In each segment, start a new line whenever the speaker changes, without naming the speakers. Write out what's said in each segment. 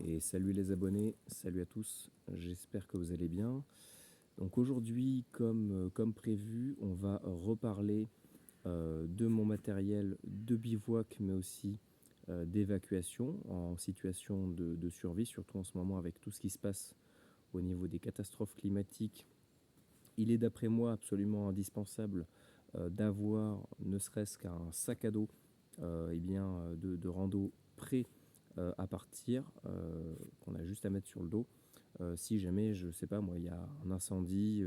Et salut les abonnés, salut à tous, j'espère que vous allez bien. Donc aujourd'hui, comme prévu, on va reparler de mon matériel de bivouac, mais aussi d'évacuation en situation de survie, surtout en ce moment avec tout ce qui se passe au niveau des catastrophes climatiques. Il est d'après moi absolument indispensable d'avoir ne serait-ce qu'un sac à dos de rando prêt à partir, qu'on a juste à mettre sur le dos. Si jamais, je sais pas moi, il y a un incendie,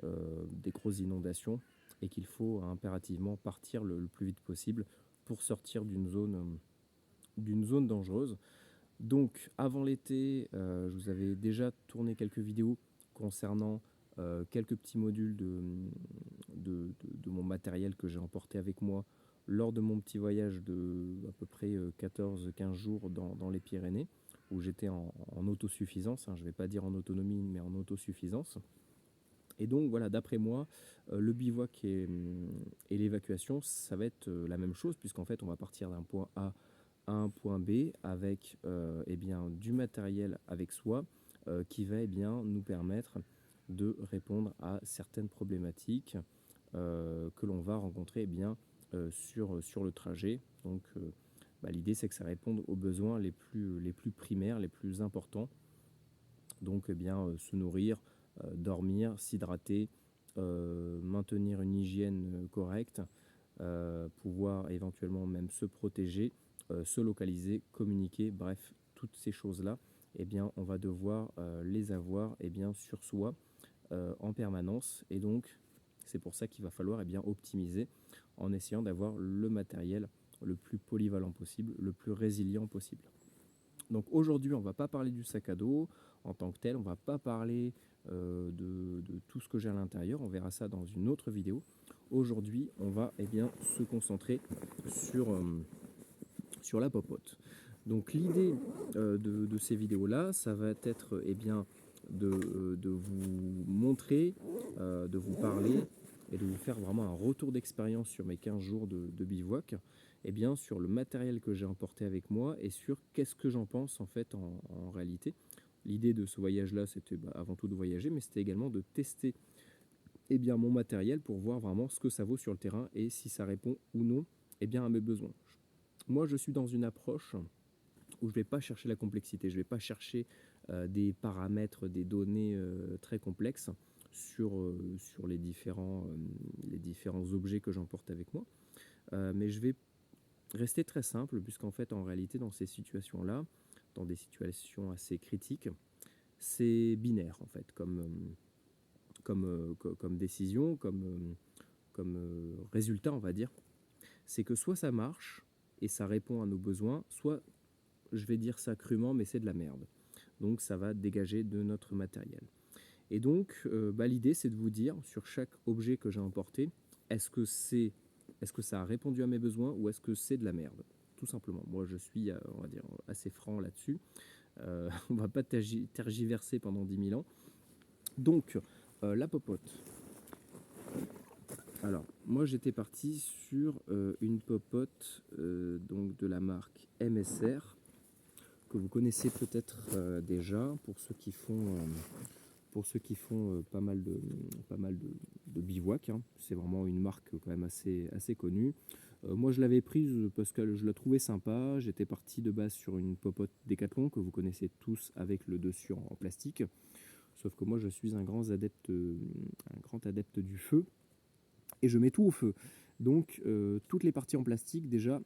des grosses inondations, et qu'il faut impérativement partir le plus vite possible pour sortir d'une zone dangereuse. Donc avant l'été, je vous avais déjà tourné quelques vidéos concernant quelques petits modules de mon matériel que j'ai emporté avec moi lors de mon petit voyage de à peu près 14-15 jours dans les Pyrénées, où j'étais en autosuffisance, hein, je ne vais pas dire en autonomie, mais en autosuffisance. Et donc voilà, d'après moi, le bivouac et l'évacuation, ça va être la même chose, puisqu'en fait on va partir d'un point A à un point B avec du matériel avec soi qui va nous permettre de répondre à certaines problématiques que l'on va rencontrer sur le trajet. Donc l'idée c'est que ça réponde aux besoins les plus primaires, les plus importants. Donc se nourrir, dormir, s'hydrater, maintenir une hygiène correcte, pouvoir éventuellement même se protéger, se localiser, communiquer, bref, toutes ces choses-là, on va devoir les avoir sur soi en permanence. Et donc, c'est pour ça qu'il va falloir optimiser en essayant d'avoir le matériel le plus polyvalent possible, le plus résilient possible. Donc aujourd'hui, on ne va pas parler du sac à dos en tant que tel, on ne va pas parler de tout ce que j'ai à l'intérieur, on verra ça dans une autre vidéo. Aujourd'hui, on va se concentrer sur la popote. Donc l'idée de ces vidéos-là, ça va être de vous montrer, de vous parler et de vous faire vraiment un retour d'expérience sur mes 15 jours de bivouac, sur le matériel que j'ai emporté avec moi et sur qu'est-ce que j'en pense en fait en réalité. L'idée de ce voyage-là, c'était avant tout de voyager, mais c'était également de tester mon matériel pour voir vraiment ce que ça vaut sur le terrain et si ça répond ou non à mes besoins. Moi, je suis dans une approche où je ne vais pas chercher la complexité, je ne vais pas chercher des paramètres, des données très complexes sur les différents objets que j'emporte avec moi. Mais je vais rester très simple, puisqu'en fait, en réalité, dans ces situations-là, dans des situations assez critiques, c'est binaire, en fait, comme décision, comme résultat, on va dire. C'est que soit ça marche et ça répond à nos besoins, soit, je vais dire ça crûment, mais c'est de la merde. Donc ça va dégager de notre matériel. Et donc l'idée c'est de vous dire sur chaque objet que j'ai emporté, est-ce que ça a répondu à mes besoins ou est-ce que c'est de la merde, tout simplement. Moi je suis on va dire assez franc là-dessus. On va pas tergiverser pendant 10 000 ans. Donc la popote. Alors, moi j'étais parti sur une popote donc de la marque MSR, que vous connaissez peut-être déjà pour ceux qui font pas mal de bivouac. Hein. C'est vraiment une marque quand même assez connue. Moi je l'avais prise parce que je la trouvais sympa. J'étais parti de base sur une popote Decathlon que vous connaissez tous avec le dessus en plastique. Sauf que moi je suis un grand adepte du feu. Et je mets tout au feu. Donc toutes les parties en plastique déjà,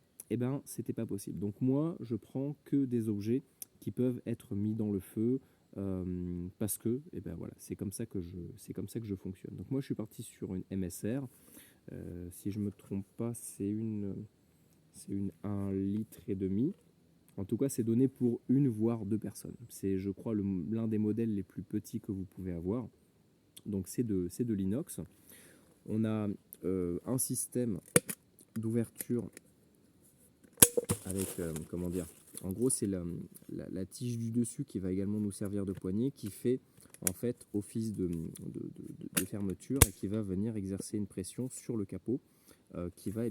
c'était pas possible. Donc moi je prends que des objets qui peuvent être mis dans le feu parce que voilà, c'est comme ça que je fonctionne. Donc moi je suis parti sur une MSR. Si je me trompe pas, c'est une 1,5 litre. En tout cas, c'est donné pour une voire deux personnes. C'est, je crois, l'un des modèles les plus petits que vous pouvez avoir. Donc c'est de l'inox. On a un système d'ouverture avec, en gros c'est la tige du dessus qui va également nous servir de poignée, qui fait en fait office de fermeture et qui va venir exercer une pression sur le capot qui va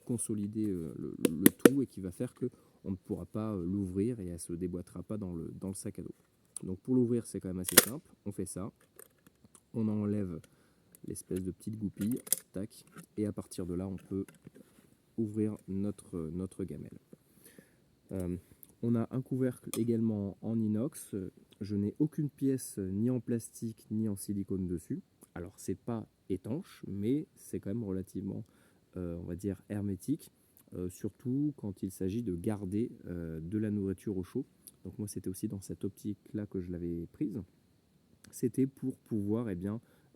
consolider le tout et qui va faire que on ne pourra pas l'ouvrir et elle ne se déboîtera pas dans le sac à dos. Donc pour l'ouvrir, c'est quand même assez simple. On fait ça, on enlève l'espèce de petite goupille, tac, et à partir de là, on peut ouvrir notre gamelle. On a un couvercle également en inox. Je n'ai aucune pièce ni en plastique ni en silicone dessus. Alors c'est pas étanche, mais c'est quand même relativement, on va dire, hermétique, surtout quand il s'agit de garder de la nourriture au chaud. Donc moi c'était aussi dans cette optique-là que je l'avais prise. C'était pour pouvoir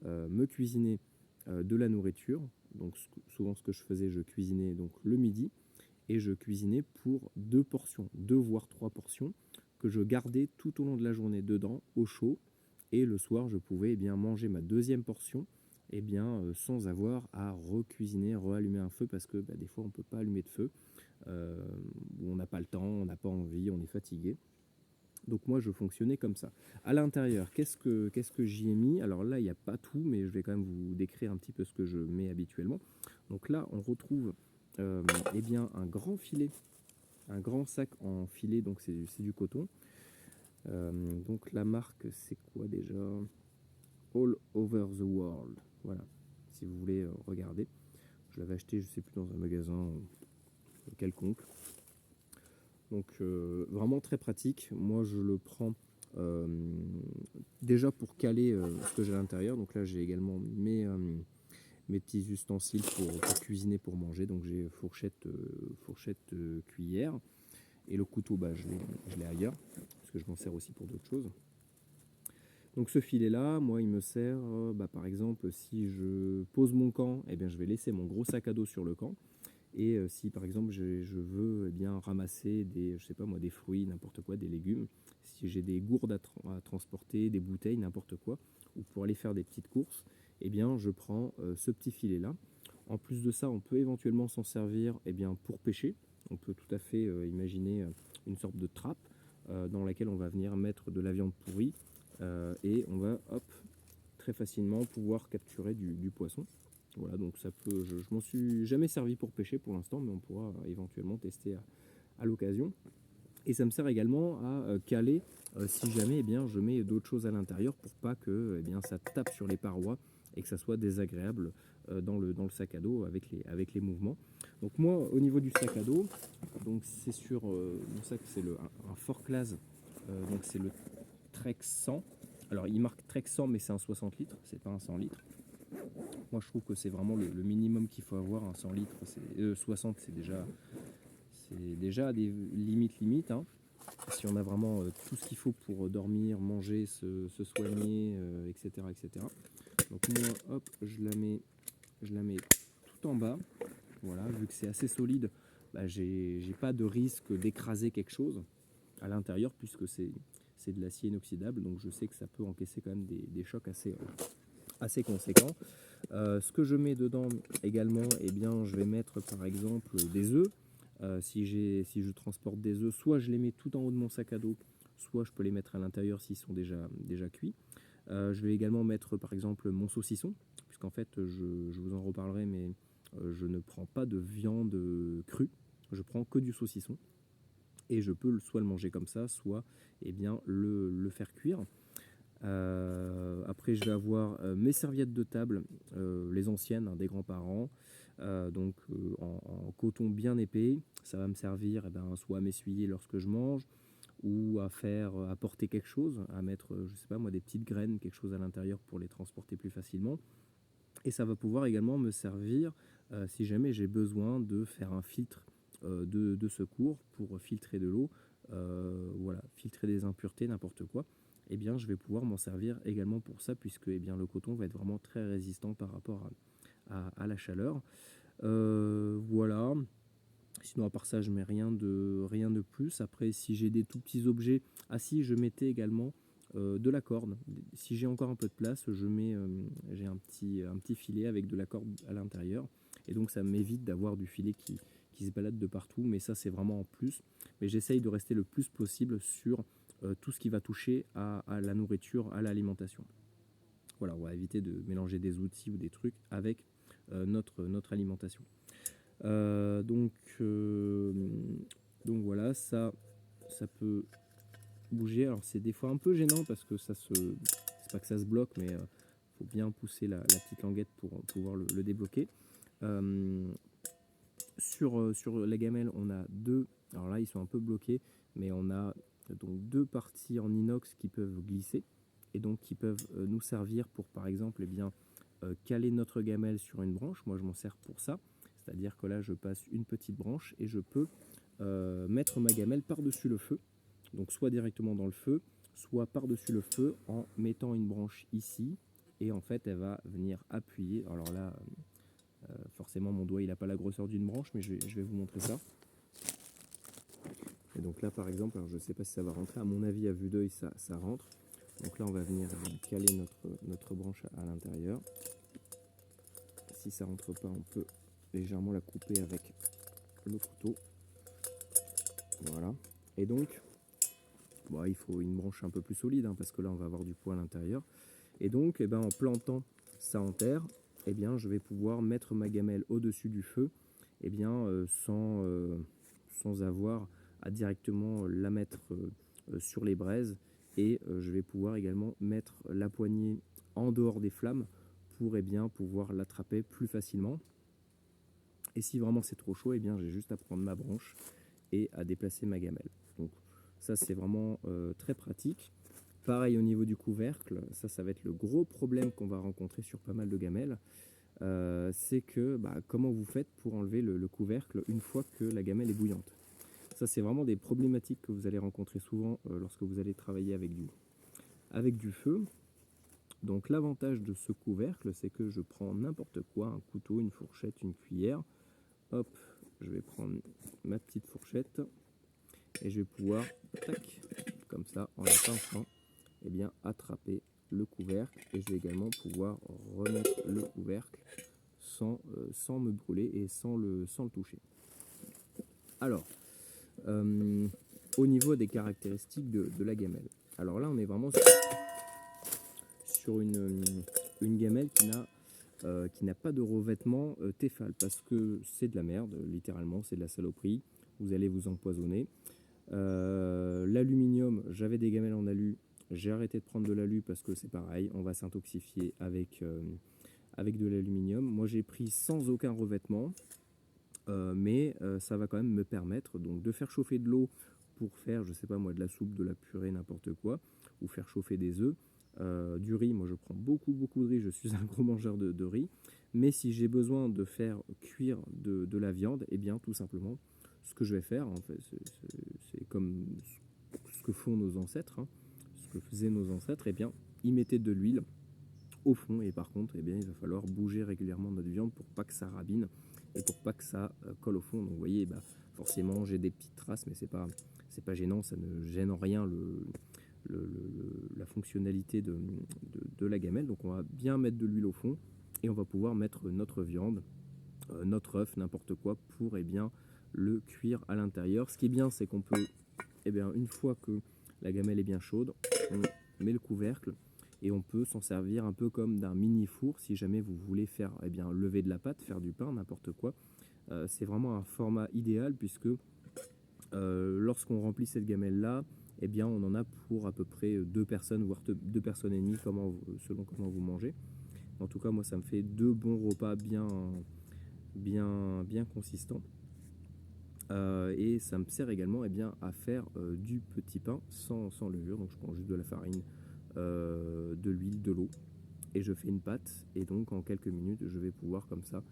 me cuisiner de la nourriture. Donc souvent ce que je faisais, je cuisinais donc le midi et je cuisinais pour 2 portions, 2 voire 3 portions que je gardais tout au long de la journée dedans au chaud, et le soir je pouvais manger ma deuxième portion sans avoir à recuisiner, reallumer un feu parce que des fois on ne peut pas allumer de feu, on n'a pas le temps, on n'a pas envie, on est fatigué. Donc moi je fonctionnais comme ça. À l'intérieur, qu'est-ce que j'y ai mis? Alors là il n'y a pas tout, mais je vais quand même vous décrire un petit peu ce que je mets habituellement. Donc là on retrouve un grand filet, un grand sac en filet, donc c'est du coton. Donc la marque c'est quoi déjà? All Over the World. Voilà, si vous voulez regarder. Je l'avais acheté, je sais plus, dans un magasin quelconque. Donc vraiment très pratique. Moi je le prends déjà pour caler ce que j'ai à l'intérieur. Donc là j'ai également mes petits ustensiles pour cuisiner, pour manger. Donc j'ai fourchette, cuillère. Et le couteau, je l'ai ailleurs, parce que je m'en sers aussi pour d'autres choses. Donc ce filet-là, moi, il me sert, par exemple, si je pose mon camp, je vais laisser mon gros sac à dos sur le camp. Et si, par exemple, je veux ramasser je sais pas moi, des fruits, n'importe quoi, des légumes, si j'ai des gourdes à transporter, des bouteilles, n'importe quoi, ou pour aller faire des petites courses, je prends ce petit filet-là. En plus de ça, on peut éventuellement s'en servir pour pêcher. On peut tout à fait imaginer une sorte de trappe dans laquelle on va venir mettre de la viande pourrie et on va très facilement pouvoir capturer du poisson. Voilà, donc ça peut. Je m'en suis jamais servi pour pêcher pour l'instant, mais on pourra éventuellement tester à l'occasion. Et ça me sert également à caler si jamais je mets d'autres choses à l'intérieur pour pas que ça tape sur les parois et que ça soit désagréable dans le sac à dos avec les mouvements. Donc moi au niveau du sac à dos, donc c'est sur mon sac, c'est un Fort Clase, donc c'est le Trek 100. Alors il marque Trek 100, mais c'est un 60 litres, c'est pas un 100 litres. Moi je trouve que c'est vraiment le minimum qu'il faut avoir. Un 100 litres, 60 c'est déjà des limites, hein. Si on a vraiment tout ce qu'il faut pour dormir, manger, se soigner, etc., etc. Donc moi, hop, je la mets tout en bas. Voilà, vu que c'est assez solide, j'ai pas de risque d'écraser quelque chose à l'intérieur puisque c'est de l'acier inoxydable. Donc je sais que ça peut encaisser quand même des chocs assez conséquents. Ce que je mets dedans également, je vais mettre par exemple des œufs. Si je transporte des œufs, soit je les mets tout en haut de mon sac à dos, soit je peux les mettre à l'intérieur s'ils sont déjà cuits. Je vais également mettre par exemple mon saucisson, puisqu'en fait je vous en reparlerai, mais je ne prends pas de viande crue, je prends que du saucisson. Et je peux soit le manger comme ça, soit le faire cuire. Après, je vais avoir mes serviettes de table, les anciennes, hein, des grands-parents, en coton bien épais. Ça va me servir soit à m'essuyer lorsque je mange, ou à porter quelque chose, à mettre, je sais pas moi, des petites graines, quelque chose à l'intérieur pour les transporter plus facilement. Et ça va pouvoir également me servir si jamais j'ai besoin de faire un filtre de secours pour filtrer de l'eau, voilà, filtrer des impuretés, n'importe quoi. Je vais pouvoir m'en servir également pour ça, puisque le coton va être vraiment très résistant par rapport à la chaleur. Voilà. Sinon, à part ça, je mets rien de plus. Après, si j'ai des tout petits objets, si je mettais également de la corde. Si j'ai encore un peu de place, j'ai un petit filet avec de la corde à l'intérieur. Et donc, ça m'évite d'avoir du filet qui se balade de partout. Mais ça, c'est vraiment en plus. Mais j'essaye de rester le plus possible sur tout ce qui va toucher à la nourriture, à l'alimentation. Voilà, on va éviter de mélanger des outils ou des trucs avec notre alimentation. Donc Donc voilà, ça peut bouger. Alors c'est des fois un peu gênant parce que c'est pas que ça se bloque, mais faut bien pousser la petite languette pour pouvoir le débloquer. Sur la gamelle, on a deux. Alors là, ils sont un peu bloqués, mais on a donc deux parties en inox qui peuvent glisser et donc qui peuvent nous servir pour, par exemple, eh bien, caler notre gamelle sur une branche. Moi, je m'en sers pour ça. C'est-à-dire que là, je passe une petite branche et je peux mettre ma gamelle par-dessus le feu. Donc soit directement dans le feu, soit par-dessus le feu en mettant une branche ici. Et en fait, elle va venir appuyer. Alors là, forcément, mon doigt, il n'a pas la grosseur d'une branche, mais je vais vous montrer ça. Et donc là, par exemple, alors je ne sais pas si ça va rentrer. À mon avis, à vue d'œil, ça rentre. Donc là, on va venir caler notre branche à l'intérieur. Si ça rentre pas, on peut légèrement la couper avec le couteau. Voilà. Et donc, bon, il faut une branche un peu plus solide, hein, parce que là, on va avoir du poids à l'intérieur. Et donc, eh ben, en plantant ça en terre, eh bien, je vais pouvoir mettre ma gamelle au-dessus du feu, eh bien, sans avoir à directement la mettre sur les braises. Et je vais pouvoir également mettre la poignée en dehors des flammes pour, eh bien, pouvoir l'attraper plus facilement. Et si vraiment c'est trop chaud, eh bien, j'ai juste à prendre ma branche et à déplacer ma gamelle. Donc ça, c'est vraiment très pratique. Pareil au niveau du couvercle, ça va être le gros problème qu'on va rencontrer sur pas mal de gamelles. C'est que comment vous faites pour enlever le couvercle une fois que la gamelle est bouillante. Ça, c'est vraiment des problématiques que vous allez rencontrer souvent lorsque vous allez travailler avec du feu. Donc l'avantage de ce couvercle, c'est que je prends n'importe quoi, un couteau, une fourchette, une cuillère. Hop, je vais prendre ma petite fourchette et je vais pouvoir, tac, comme ça, en la pinçant, eh bien, attraper le couvercle. Et je vais également pouvoir remettre le couvercle sans me brûler et sans le toucher. Alors, au niveau des caractéristiques de la gamelle. Alors là, on est vraiment sur une gamelle qui n'a pas de revêtement Tefal, parce que c'est de la merde, littéralement, c'est de la saloperie. Vous allez vous empoisonner. L'aluminium, j'avais des gamelles en alu, j'ai arrêté de prendre de l'alu parce que c'est pareil, on va s'intoxifier avec de l'aluminium. Moi, j'ai pris sans aucun revêtement, mais ça va quand même me permettre donc de faire chauffer de l'eau pour faire, je sais pas moi, de la soupe, de la purée, n'importe quoi, ou faire chauffer des œufs. Du riz, moi je prends beaucoup de riz, je suis un gros mangeur de riz, mais si j'ai besoin de faire cuire de la viande, eh bien tout simplement, ce que je vais faire, en fait, c'est comme ce que font nos ancêtres, hein, ce que faisaient nos ancêtres, eh bien ils mettaient de l'huile au fond, et par contre, eh bien, il va falloir bouger régulièrement notre viande pour pas que ça rabine et pour pas que ça colle au fond. Donc vous voyez, forcément j'ai des petites traces, mais c'est pas gênant, ça ne gêne en rien la fonctionnalité de la gamelle. Donc on va bien mettre de l'huile au fond et on va pouvoir mettre notre viande, notre œuf, n'importe quoi, pour bien le cuire à l'intérieur. Ce qui est bien, c'est qu'on peut, une fois que la gamelle est bien chaude, on met le couvercle et on peut s'en servir un peu comme d'un mini four si jamais vous voulez faire lever de la pâte, faire du pain, n'importe quoi. C'est vraiment un format idéal puisque lorsqu'on remplit cette gamelle là, on en a pour à peu près 2 personnes, voire 2 personnes et demie, selon comment vous mangez. En tout cas, moi, ça me fait 2 bons repas bien consistants. Et ça me sert également à faire du petit pain sans levure. Donc je prends juste de la farine, de l'huile, de l'eau, et je fais une pâte. Et donc en quelques minutes, je vais pouvoir comme ça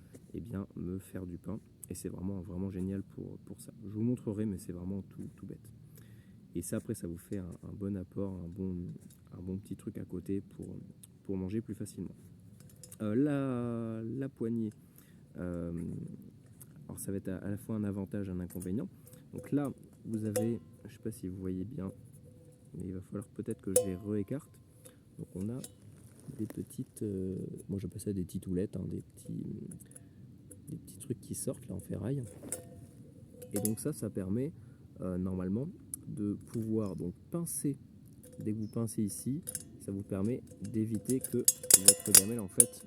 me faire du pain. Et c'est vraiment génial pour ça. Je vous montrerai, mais c'est vraiment tout bête. Et ça, après, ça vous fait un bon apport, un bon petit truc à côté pour manger plus facilement. La poignée, alors ça va être à la fois un avantage et un inconvénient. Donc là, vous avez, je ne sais pas si vous voyez bien, mais il va falloir peut-être que je les réécarte. Donc on a des petites, moi j'appelle ça des titoulettes, hein, des petits trucs qui sortent là en ferraille. Et donc ça permet normalement de pouvoir donc pincer. Dès que vous pincez ici, ça vous permet d'éviter que votre gamelle en fait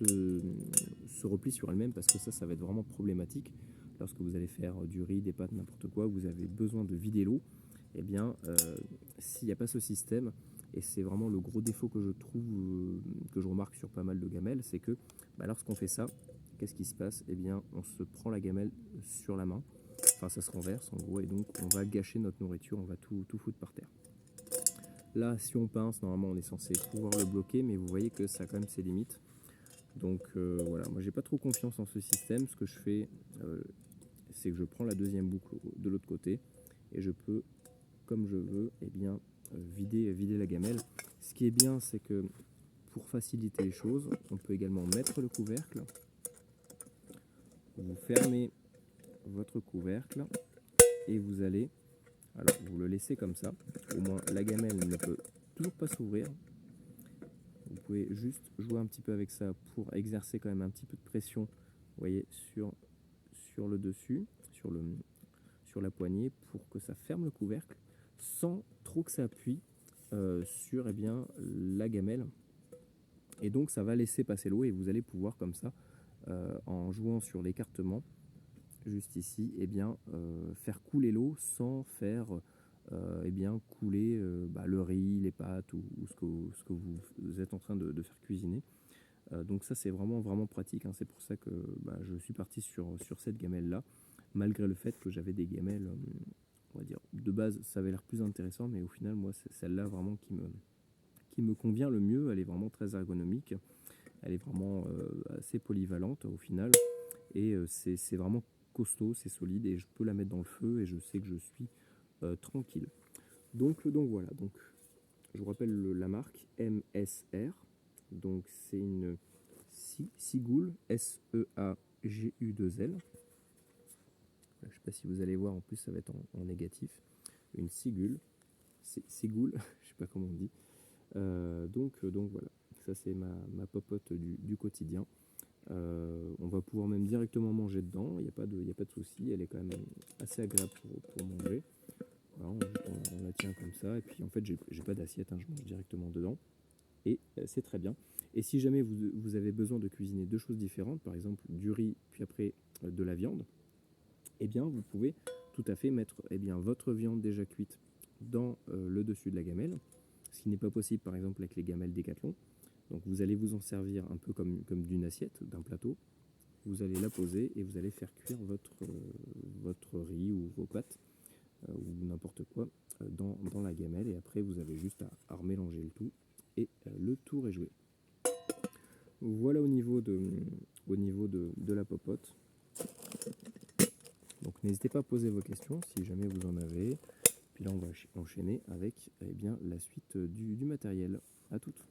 se replie sur elle-même, parce que ça va être vraiment problématique lorsque vous allez faire du riz, des pâtes, n'importe quoi, vous avez besoin de vider l'eau, eh bien, s'il n'y a pas ce système, et c'est vraiment le gros défaut que je trouve, que je remarque sur pas mal de gamelles, c'est que lorsqu'on fait ça, qu'est-ce qui se passe? Eh bien, on se prend la gamelle sur la main, enfin ça se renverse en gros, et donc on va gâcher notre nourriture, on va tout foutre par terre. Là, si on pince, normalement on est censé pouvoir le bloquer, mais vous voyez que ça a quand même ses limites. Donc voilà, moi j'ai pas trop confiance en ce système. Ce que je fais, c'est que je prends la deuxième boucle de l'autre côté et je peux, comme je veux, eh bien, vider la gamelle. Ce qui est bien, c'est que pour faciliter les choses, on peut également mettre le couvercle. Vous fermez votre couvercle et vous allez, alors vous le laissez comme ça, au moins la gamelle ne peut toujours pas s'ouvrir. Vous pouvez juste jouer un petit peu avec ça pour exercer quand même un petit peu de pression, vous voyez, sur le dessus, sur la poignée, pour que ça ferme le couvercle sans trop que ça appuie sur bien, la gamelle. Et donc ça va laisser passer l'eau et vous allez pouvoir comme ça, en jouant sur l'écartement, juste ici, bien, faire couler l'eau sans faire bien, couler le riz, les pâtes ou ce que vous êtes en train de faire cuisiner. Donc ça c'est vraiment pratique, hein. C'est pour ça que je suis parti sur cette gamelle là, malgré le fait que j'avais des gamelles, on va dire de base ça avait l'air plus intéressant, mais au final moi c'est celle-là vraiment qui me convient le mieux. Elle est vraiment très ergonomique, elle est vraiment assez polyvalente au final, et c'est vraiment costaud, c'est solide, et je peux la mettre dans le feu et je sais que je suis tranquille. Donc voilà, donc je vous rappelle la marque MSR, donc c'est une Seagool, Seagu2L. Je ne sais pas si vous allez voir, en plus ça va être en négatif, une Seagool, Seagool, je ne sais pas comment on dit. Donc voilà, ça c'est ma popote du quotidien. On va pouvoir même directement manger dedans, il n'y a pas de souci, elle est quand même assez agréable pour manger. Voilà, on la tient comme ça, et puis en fait j'ai pas d'assiette, hein, je mange directement dedans, et c'est très bien. Et si jamais vous avez besoin de cuisiner deux choses différentes, par exemple du riz puis après de la viande, eh bien vous pouvez tout à fait mettre votre viande déjà cuite dans le dessus de la gamelle, ce qui n'est pas possible par exemple avec les gamelles Décathlon. Donc vous allez vous en servir un peu comme d'une assiette, d'un plateau. Vous allez la poser et vous allez faire cuire votre riz ou vos pâtes ou n'importe quoi dans la gamelle, et après vous avez juste à remélanger le tout et le tour est joué. Voilà au niveau de la popote. Donc n'hésitez pas à poser vos questions si jamais vous en avez. Puis là on va enchaîner avec la suite du matériel. À toutes.